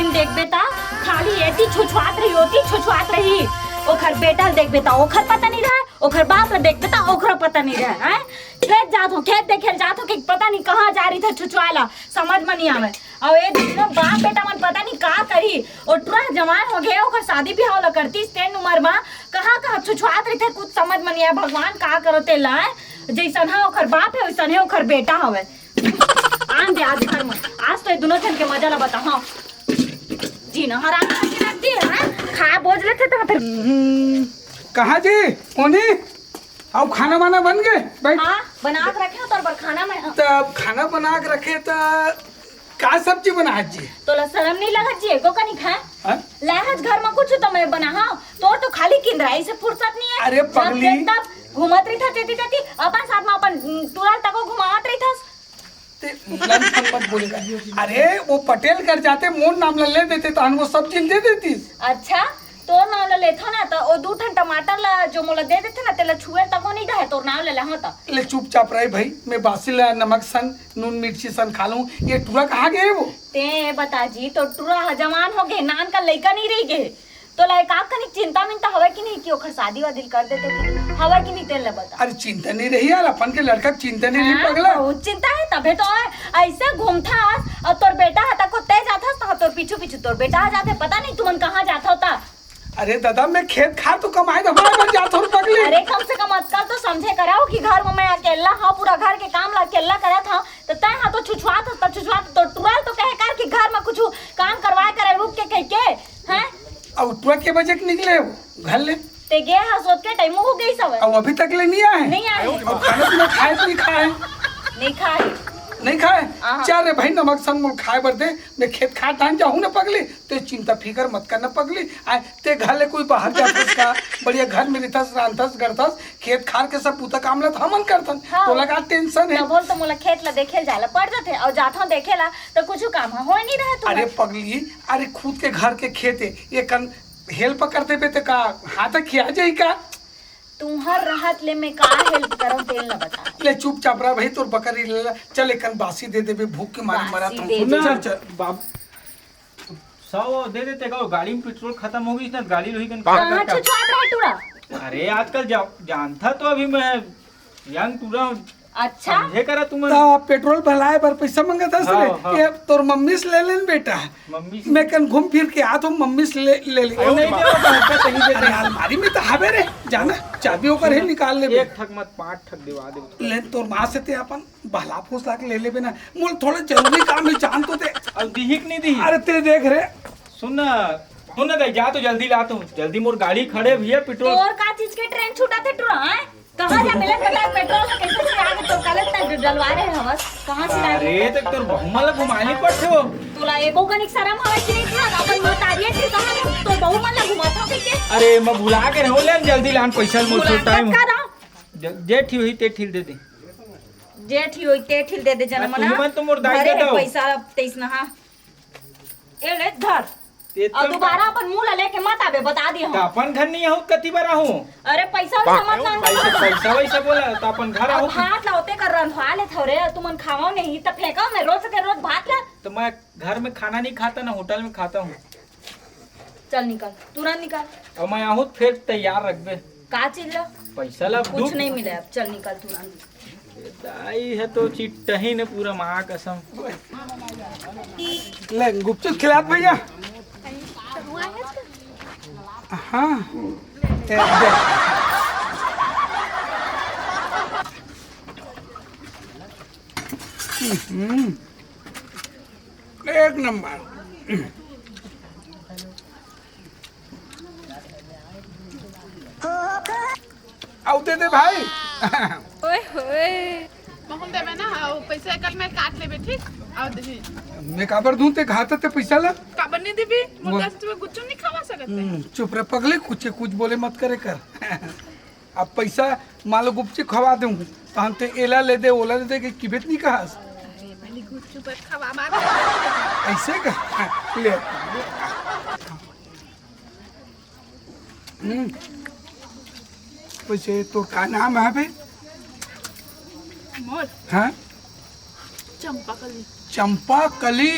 दिन देख बेटा खाली एती छुछुआत रही ओखर बेटा देख बेटा ओखर पता नहीं रहा ओखर बाप देख बेटा ओखर पता नहीं रहा है खेत जात हो खेत देखे जात हो कि पता नहीं कहाँ जा रही था छुछुआला समझ में नहीं आवे और ये दोनों बाप बेटा मन पता नहीं का करी और तुरंत जवान हो गए ओखर शादी भी होला करती तेन उम्र में कहाँ छुछुआत रही थे कुछ समझ में नहीं आया भगवान का करो ते ला जैसन है ओखर बाप है वैसन है ओखर बेटा हवे आन दे आज घर में आज तो ये दोनों जन के मजा ला बताओ जी ना हराम करके रख दी है खा बोझ लेते तो फिर कहाँ जी ओनी अब खाना वाना बन गए भाई हाँ बना के रखे तो पर खाना में तब खाना बना के रखे तो का सब्जी बना जी तो शर्म नहीं लगा जी को का नहीं खाए लहज घर में कुछ तो मैं बना हाँ तो खाली किंद्राई से फुर्सत नहीं है अरे पगली घूमत रही था तेती तेती अपन साथ में अपन तुरंत तक घुमावत रही था मत बोलेगा अरे वो पटेल कर जाते मोर नाम ले देते तो वो सब चीज दे देती अच्छा तो नाम ले लेथो ना तो ओ दू ठन टमाटर ला जो मोला दे देथे ना तेला छुए तक नहीं रहे तो नाम ले लहो तो ले चुपचाप रहे भाई मैं बासी ला नमक सन नून मिर्ची सन खा लूं ये टूरा कहाँ गए वो ते बता जी तो टूरा जवान हो गए नान का लड़का नहीं रह गए तो लाइक आप कनी चिंता मिंता हवे कि नहीं कि ओखर शादी वादी कर देते कि हवे कि नहीं तेल ले बता अरे चिंता नहीं रही यार अपन के लड़का चिंता नहीं रही पगला बहुत चिंता है तबे तो ऐसे घूमता और तोर बेटा हता को ते जाथा तो तोर पीछू पीछू तोर बेटा आ जाते पता नहीं तुमन कहां जाता होता अरे दादा मैं खेत खा तो कमाए तो बड़ा बन जाता हूं पगली अरे कम से कम अक्कल तो समझे कराओ कि घर में मैं अकेला हां पूरा घर के काम ला अकेला करा था तो तय हां तो छुछुआ तो टुरल तो कहे कर कि घर में कुछ काम करवाए करे रुक के कह के हैं अब टुआ के बजे निकले वो घर ले ते गे हा सोच के टाइम हो गई सब अब अभी तक ले नहीं आए अब खाना पीना खाए तो नहीं खाए नहीं खाए चल रे भाई नमक सन मोल खाए बर दे मैं खेत खा टाइम जाऊँ ना पगली तो चिंता फिकर मत करना पगली आए ते घर ले कोई बाहर जातस का बढ़िया घर में रहतस रांधस गरतस खेत खार के सब पूता काम ला हमन करतन तो लगा टेंशन है बोल तो मोला खेत ला देखे जाला पड़ जाते और जाथो देखेला तो कुछ काम हो नहीं रहा तू अरे पगली अरे खुद के घर के खेत है ये कन हेल्प करते पे तो का हाथ खिया जाई का तुम्हार राहत ले मैं का हेल्प करो तेल ना बता ले चुपचाप रह भाई तोर बकरी ले ला चल एकन बासी दे देबे भूख के मारे मरा तुम चल चल बाप 100 दे देते का गाड़ी में पेट्रोल खत्म हो गई ना गाड़ी लोही कन कहां छुछुआ रहा टूरा अरे आजकल जानता तो अभी मैं यंग टूरा अच्छा ये करा तुम पेट्रोल भलाए पर पैसा मांगत हस रे ये तोर मम्मी से ले लेन बेटा मम्मी मैं कन घूम फिर के आ तो मम्मी से ले नहीं दे अरे अलमारी में तो हवे रे जाना चाबी ओकर है निकाल ले एक ठक मत 5 ठक दिवा दे ले तोर मां से ते अपन बहला फूसला के ले लेबे ना मोल थोड़ा जरूरी काम है जान तो दे अब दिहिक नहीं दी अरे ते देख रे सुन दे जा तो जल्दी ला तो जल्दी मोर गाड़ी खड़े भैया पेट्रोल और का चीज के ट्रेन छूटा थे टूरा हैं कहां जा मिले पता पेट्रोल का कैसे से आगे तो कल तक डलवा रहे हैं बस कहां से लाए अरे तक तोर बहुमा ला घुमानी पड़थे हो तोला एगो कनिक शरम हवे कि नहीं था अपन मोतारिए थी कहां तो बहु मन ला घुमाता के अरे मैं भुला के रहो ले जल्दी लान पैसा मोर तो टाइम जेठी हुई ते ठीक दे दे जेठी होई ते ठीक दे दे जनमना तुम तो मोर दाई दे दो पैसा 23 ना हां ए ले धर और दोबारा अपन मुंह ला लेके मत आबे बता दी हम अपन घर नहीं आऊं कति बार आऊं अरे पैसा समझ ना पैसा वैसा बोला तो अपन घर आऊं भात लाते कर रंधवा ले थोड़े तुमन खाओ नहीं त फेंको मैं रोज के रोज भात ला तो मैं घर में खाना नहीं खाता ना होटल में खाता हूं चल निकल तुरंत निकल और मैं आऊं फिर तैयार रख दे का चीज ला पैसा ला कुछ नहीं मिला अब चल निकल तुरंत दाई है तो चिट्टा ही ने पूरा मां कसम ले गुपचुप खिला भैया हाँ एक नंबर आउते दे भाई ओए होए हम देबे ना पैसा कट में काट लेबे ठीक आ दे मैं काबर दूं ते खाता ते पैसा ला काबर नहीं देबी मुदस तो कुछ नहीं खवा सकते चुप रह पगले कुछ बोले मत करे कर अब पैसा मान लो गुपचुप खवा दूं तो हम ते एला ले दे ओला ले दे कि किबेत नहीं कहास अरे भली गुपचुप खवा मार ऐसे का ले वैसे तो का नाम है बे मोर हाँ चंपा कली चंपा कली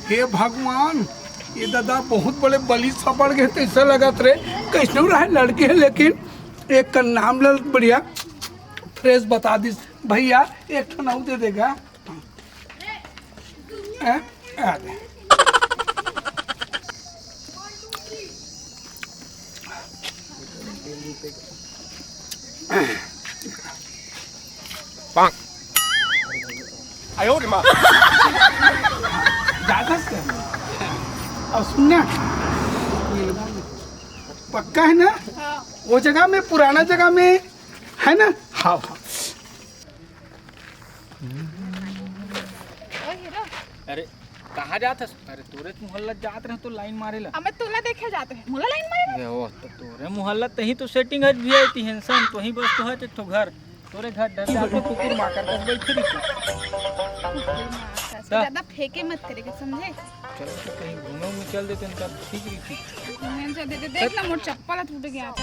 हे भगवान ये दादा बहुत बड़े बली सपड़ गए तो ऐसा लगत रहे कैसे रहे लड़के है, लेकिन एक का नाम लल बढ़िया फ्रेश बता दी भैया, एक ठो नाव दे देगा। आ दे। ज्यादा से और सुनना पक्का है ना? हाँ। वो जगह में पुराना जगह में है ना? हाँ हाँ। ओ हीरो, अरे कहाँ जात हस? अरे तोरे मोहल्ला जात रहे तो लाइन मारेला। हमें तूने देखे जाते हैं मुला लाइन मारे। ये हो तो तोरे मोहल्ला तही तो सेटिंग है वीआईपी हेंसन तो ही बस तो है एक ठो घर तोरे घर डर जाके कुकुर मार कर बस बैठ रही। ज्यादा फेंके मत करेगा समझे? चल तो कहीं घूमे में चल देते हैं तब ठीक रही थी। मैंने जो दे देख ना मोर चप्पल टूट गया था।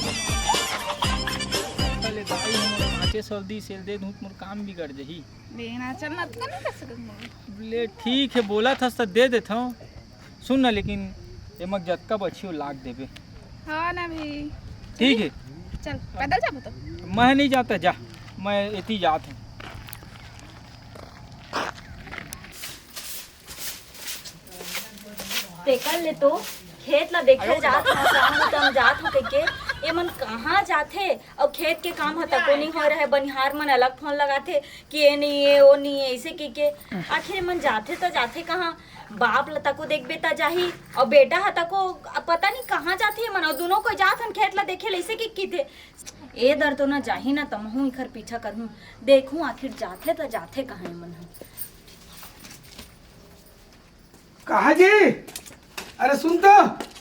पहले दाई हम आके सर्दी सेल दे दूं मोर काम बिगड़ जही। लेना चलना तो नहीं कर सकत ले ठीक है बोला था तो दे देता हूँ। सुन ना लेकिन एमक जतका बचियो लाग देबे। हाँ ना भी। ठीक है चल पैदल जाबो तो। मैं नहीं जाता जा, मैं इतनी जात हूँ। देखल ले तो खेत ला देखे जात हो काम उतम जात हो के ये मन कहाँ जाथे और खेत के हम ह तको नहीं हो रहे, बनिहार मन अलग फोन लगाथे कि ये नहीं है वो नहीं है ऐसे के आखिर मन जाथे तो जाथे कहाँ? बाप ल तको देखबे त जाही और बेटा ह तको पता नहीं कहाँ जाथे मन और दोनों को जात हन खेत ला देखे ऐसे की थे। ए दर तो ना जाही ना तमहू इखर पीछा करहूँ देखूँ आखिर जाथे तो जाथे कहाँ मन। कहा जी? अरे सुन तो,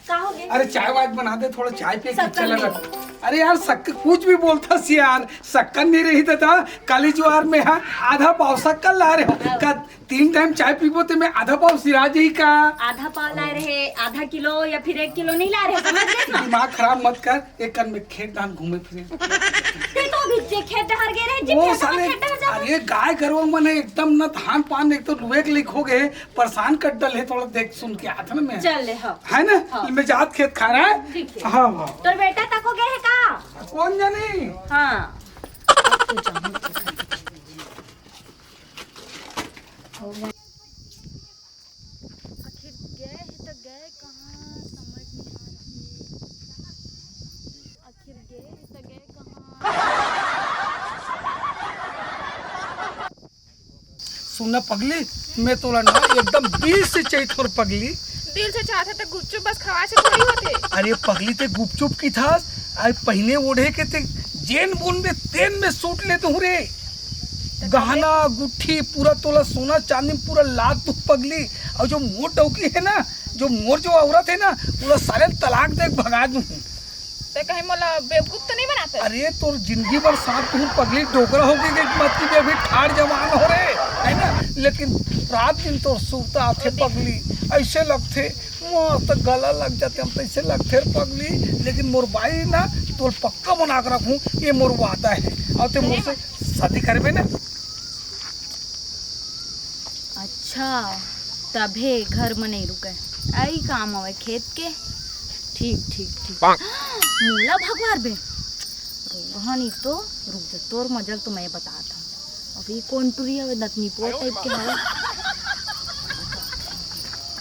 का हो गए? अरे चाय वाय बना दे, थोड़ा चाय पे के शक्कर चला नहीं। रख। अरे यार शक्कर कुछ भी बोलता सी यार, शक्कर नहीं रही था काली ज्वार में है आधा पाव शक्कर ला रहे हो का 3 टाइम चाय पीबो तो मैं आधा पाव सिरा जी का। आधा पाव ला रहे, आधा किलो या फिर 1 किलो नहीं ला रहे, समझ गए ना? दिमाग खराब मत कर, एक कर में खेत धान घूमे फिरे। ते तो भी जे खेत डहर गए रहे, वो जिन साले खेत डहर जा। अरे गाय गरवा मन एकदम न धान पान एक तो रुए के लिख हो गए, परेशान कर डल है, थोड़ा देख सुन के हाथ में चल ले हाँ। है ना? हाँ। मैं जात खेत खा रहा है। ठीक है। हाँ हाँ। तोर बेटा तक हो गए है का? कौन जानी? हाँ। आखिर गए है तो गए कहाँ समझ नहीं आ रही। आखिर गए है तो गए कहाँ? सुनना पगली, मैं तोला ना एकदम 20 से चाहिए थोड़ा पगली। दिल से चाहते तो गुपचुप बस खवा से थोड़ी होते। अरे पगली ते गुपचुप की था, अरे पहले ओढ़े के ते जेन बुन में तेन में सूट लेते हूँ रे, गहना गुट्ठी पूरा तोला सोना चांदी पूरा लात तू पगली। और जो मोर डौकी है ना, जो मोर जो औरत है ना, पूरा सारे तलाक दे भगा दूँ। तो कहीं मोला बेवकूफ तो नहीं बनाते? अरे तो जिंदगी भर साथ तू पगली डोकरा हो गई मत की अभी ठाड़ जवान हो रहे है ना, लेकिन रात दिन तो सूता आते पगली ऐसे लगते मस्त गला लग जाते, हम तो ऐसे लगते पगली। लेकिन मोर बाई ना तो पक्का बना कर रखूँ, ये मोर वादा है और ते मोर से शादी करबे ना। अच्छा तभे घर में नहीं रुके, आई काम आवे खेत के। ठीक ठीक ठीक। मूला भगवार बे रोहनी तो रुक जा, तोर मजल तो मैं बताता हूँ। अभी कौन टुरी है नतनी पोर टाइप के है।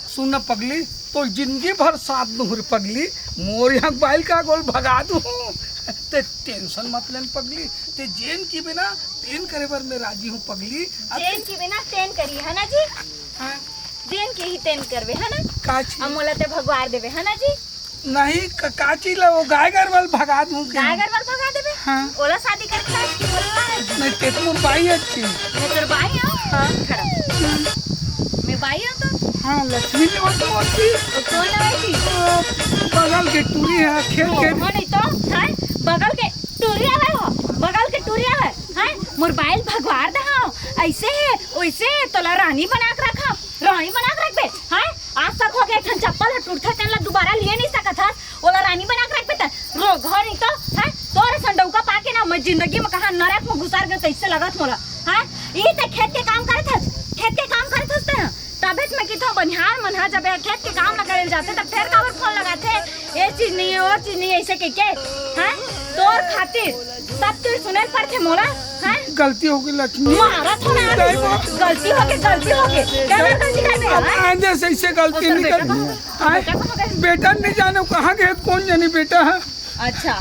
सुन ना पगली, तो जिंदगी भर साथ दूर पगली, मोर यहाँ बाइल का गोल भगा दूँ। ते टेंशन मत लेन पगली, ते जेन की बिना तेन करे बर मैं राजी हूँ पगली। तेन की बिना तेन करी है ना जी? हाँ, तेन के ही तेन करवे है ना? काची अमोला ते भगवार देवे है ना जी? नहीं काची ला वो गाय घर वाल भगा दूँ के। गाय घर पर भगा देवे? हाँ। ओला शादी करता है कि बोलना है? नहीं ते तो मोर बाई अच्छी। मैं तेरे भाई हूँ। हाँ खड़ा। मैं भाई हूँ तो? हाँ लक्ष्मी ने वो तो अच्छी तो कौन है ऐसी? बगल के टूरी है खेल के। हो नहीं तो हैं बगल के टूरिया है, हो बगल के टूरिया है हैं मोबाइल भगवार दे हो ऐसे है वैसे तोला रानी बना के रखा, रानी बना के रखबे हैं। आज तक हो गया ठन चप्पल टूटता तेन ला दोबारा लिए नहीं सकत है, ओला रानी बना के रखबे त रो घर नहीं तो हैं तोरे संडौका पाके ना मैं जिंदगी में कहां नरक में घुसार गए तैसे लगत मोला हैं। ई ते खेत के काम करत हस, खेत के काम करत हस त तबेत में किथो बनिहार मन जब खेत के काम न करे जाते तब फिर काबर फोन लगाते ये चीज नहीं है वो चीज नहीं है ऐसे के हैं तोर खातिर सब तू सुने पड़ते मोला हैं गलती हो गई लक्ष्मी मारा तो ना गलती हो गई क्या गलती कर दे आंधे से ऐसे गलती नहीं कर बेटा नहीं जाने कहाँ गए कौन जाने बेटा है अच्छा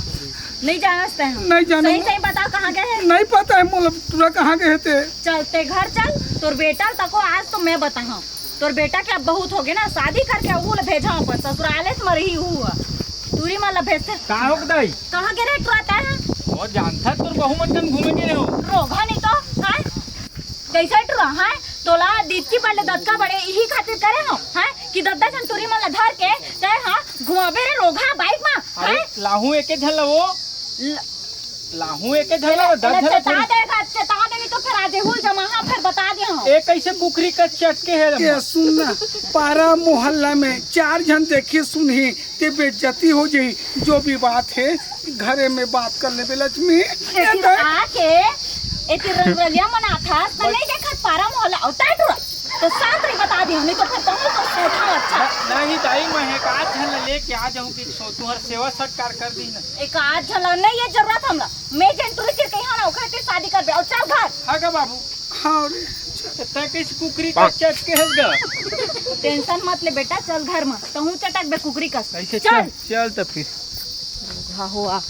नहीं जानते हैं नहीं जाने सही सही बताओ कहाँ गए हैं नहीं पता है मोला तुरा कहाँ गए थे चलते घर चल तोर बेटा तको आज तो मैं बताऊँ तोर बेटा के अब बहुत हो गए ना शादी करके वो भेजा अपन ससुराले से मरही हुआ दूरी माला भेजते का हो गई कहाँ गिरे टुराता है वो जानता तोर बहु मन जन घूमे नहीं रहो रोगा नहीं तो हैं कैसे टुरा हैं तोला दीदी पहले दत्का बड़े यही खातिर करे हो हैं कि दद्दा जन टूरी माला धर के ते हां घुमावे रे रोगा बाइक में अरे लाहू एके झल वो लाहू एके झल दद चता देगा चता देगी तो फिर आजे हुल जमा हां फिर बता दे हां एक कैसे कुकरी का चटके है ये सुनना पारा मोहल्ला में 4 जन देखे सुनही ते बेइज्जती हो जाई जो भी बात है घरे में बात कर ले लक्ष्मी आके एती रंगरलिया मना था तो नहीं देखा पारा मोहल्ला औता टुरा तो साथ ही बता दी नहीं तो फिर तुम तो सोचा अच्छा नहीं ताई मैं एक आध झल लेके आ जाऊं कि तुम्हार सेवा सत्कार कर दी ना एक आध झल नहीं ये जरूरत हमरा मैं जन टूरी चिर कहीं ना ओकरे ते शादी कर दे और चल घर हां का बाबू हां त किस कुकरी का चटके है ग टेंशन मत ले बेटा चल घर में तो हूं चटक बे कुकरी का कैसे चल तो फिर हाँ हुआ